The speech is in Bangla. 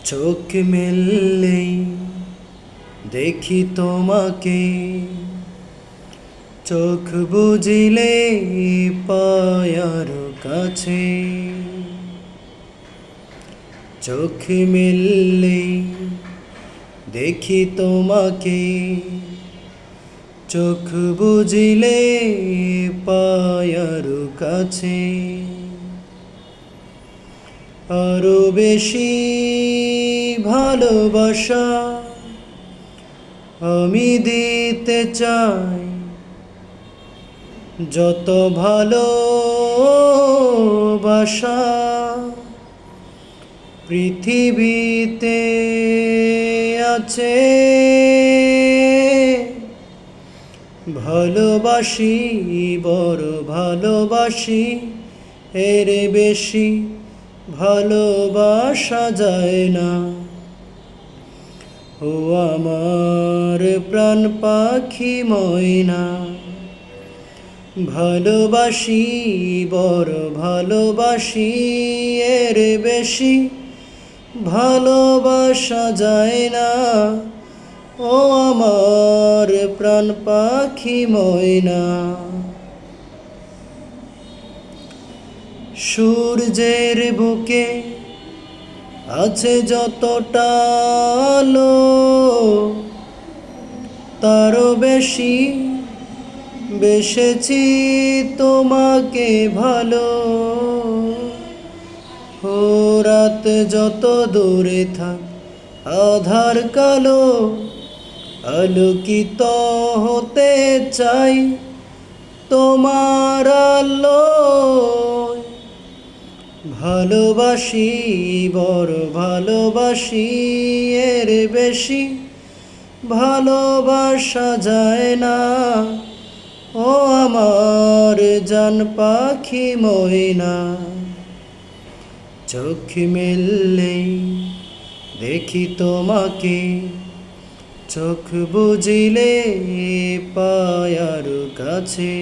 চোখ মেললেই দেখি তোমাকে, চোখ বুজিলে পাই আরো কাছে। চোখ মেললেই দেখি তোমাকে, চোখ বুজিলে পাই আরো কাছে। আরো বেশি ভালোবাসা আমি দিতে চাই, যত ভালোবাসা পৃথিবীতে আছে। ভালোবাসি, বড় ভালোবাসি, এর বেশি ভালোবাসা যায় না। ও আমার প্রাণ পাখি ময়না, ভালোবাসি, বড় ভালোবাসি, এর বেশি ভালোবাসা যায় না। ও আমার প্রাণ পাখি ময়না। সূর্যের বুকে আছে যতটা আলো, তারও বেশি বেসেছি তোমাকে ভালো। ও রাত যত দূরে থাক আধার কালো, আলোকিত হতে চাই তোমার আলোয়। ভালোবাসি, বড় ভালোবাসি, এর বেশি ভালোবাসা যায় না। ও আমার জান পাখি ময়না। চোখ মেললেই দেখি তোমাকে, চোখ বুজিলে পাই আরো কাছে।